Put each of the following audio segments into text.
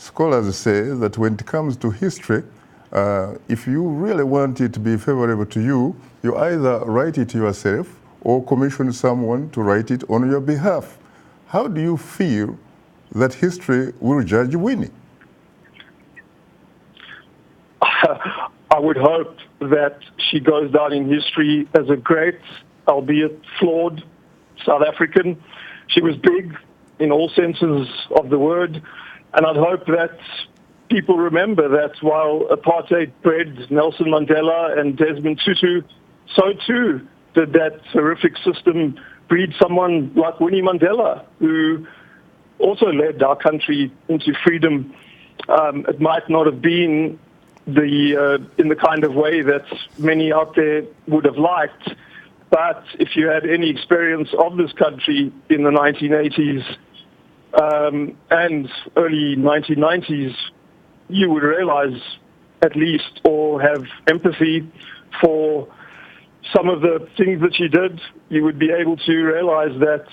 scholars say that when it comes to history, if you really want it to be favorable to you, you either write it yourself or commission someone to write it on your behalf. How do you feel that history will judge Winnie? I would hope that she goes down in history as a great, albeit flawed, South African. She was big in all senses of the word, and I'd hope that people remember that while apartheid bred Nelson Mandela and Desmond Tutu, so too did that horrific system breed someone like Winnie Mandela, who also led our country into freedom. It might not have been in the kind of way that many out there would have liked, but if you had any experience of this country in the 1980s and early 1990s, you would realize at least, or have empathy for some of the things that she did. You would be able to realize that,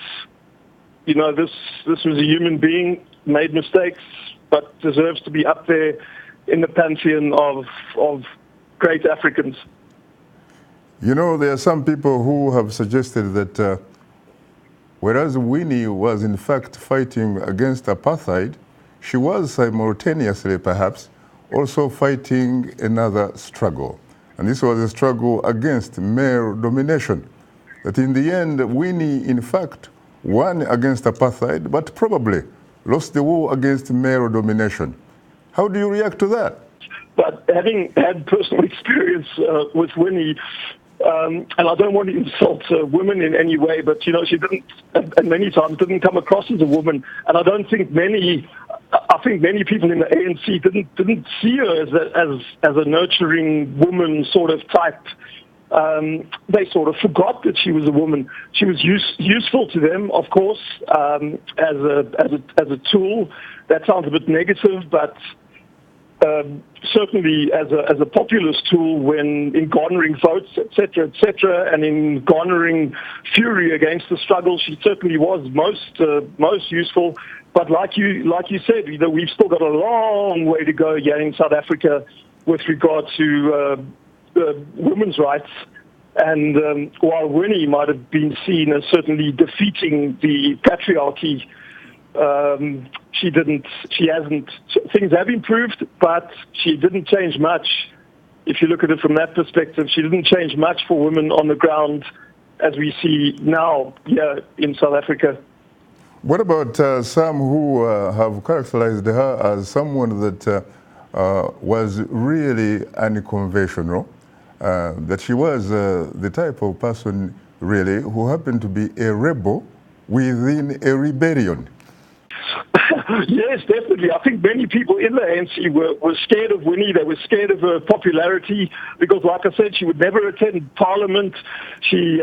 you know, this was a human being, made mistakes, but deserves to be up there in the pantheon of great Africans. You know, there are some people who have suggested that whereas Winnie was in fact fighting against apartheid, she was simultaneously perhaps also fighting another struggle. And this was a struggle against male domination. That in the end, Winnie in fact won against apartheid, but probably lost the war against male domination. How do you react to that? But having had personal experience with Winnie, and I don't want to insult women in any way, but, you know, she didn't, and many times didn't come across as a woman. And I don't think I think many people in the ANC didn't see her as a nurturing woman sort of type. They sort of forgot that she was a woman. She was useful to them, of course, as a tool. That sounds a bit negative, but certainly as a populist tool in garnering votes, etc., and in garnering fury against the struggle, she certainly was most useful. But like you said, you know, we've still got a long way to go here in South Africa with regard to women's rights. And while Winnie might have been seen as certainly defeating the patriarchy, she hasn't. Things have improved, but she didn't change much. If you look at it from that perspective, she didn't change much for women on the ground as we see now here in South Africa. What about some who have characterized her as someone that was really unconventional, that she was the type of person really who happened to be a rebel within a rebellion? Yes, definitely. I think many people in the ANC were scared of Winnie. They were scared of her popularity because, like I said, she would never attend Parliament. She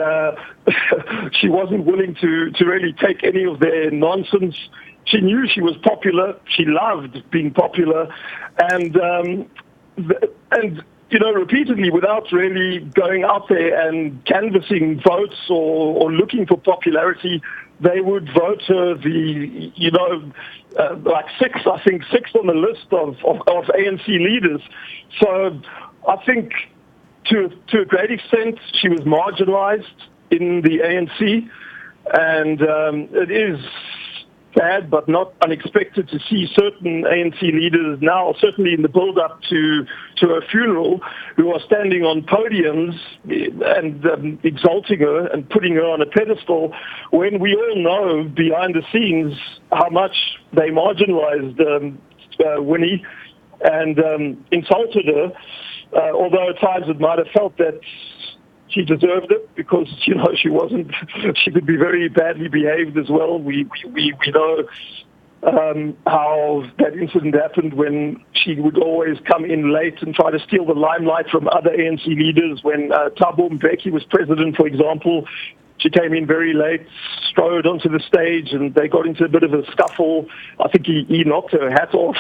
she wasn't willing to really take any of their nonsense. She knew she was popular. She loved being popular, and you know, repeatedly, without really going out there and canvassing votes or looking for popularity, they would vote her like sixth on the list of ANC leaders. So I think to a great extent she was marginalized in the ANC, and it is sad but not unexpected to see certain ANC leaders now, certainly in the build-up to her funeral, who are standing on podiums and exalting her and putting her on a pedestal, when we all know behind the scenes how much they marginalized Winnie and insulted her, although at times it might have felt that she deserved it because, you know, she could be very badly behaved as well. We know how that incident happened when she would always come in late and try to steal the limelight from other ANC leaders. When Thabo Mbeki was president, for example, she came in very late, strode onto the stage, and they got into a bit of a scuffle. I think he knocked her hat off.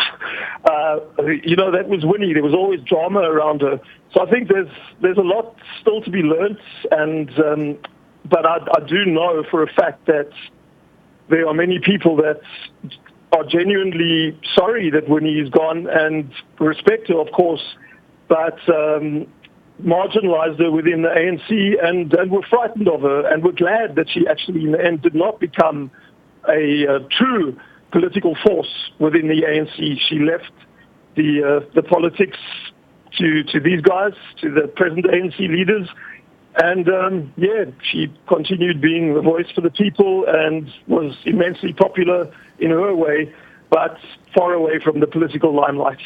You know, that was Winnie. There was always drama around her. So I think there's a lot still to be learnt, and but I do know for a fact that there are many people that are genuinely sorry that Winnie is gone and respect her, of course, but marginalized her within the ANC and were frightened of her and were glad that she actually in the end did not become a true political force within the ANC. She left the politics to these guys, to the present ANC leaders, and she continued being the voice for the people and was immensely popular in her way, but far away from the political limelight.